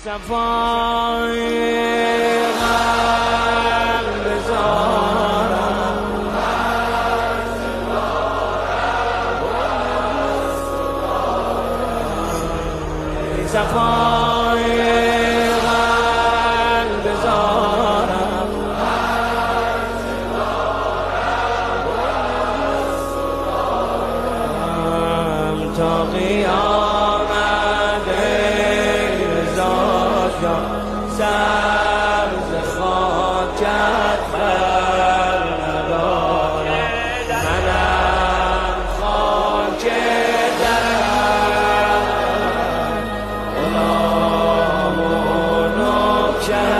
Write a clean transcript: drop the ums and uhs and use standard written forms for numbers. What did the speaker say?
صفای قلب زارم صفای قلب زارم تا قیامت سبز خاکت بر ندارم منم خاک درم غلام و نوکرم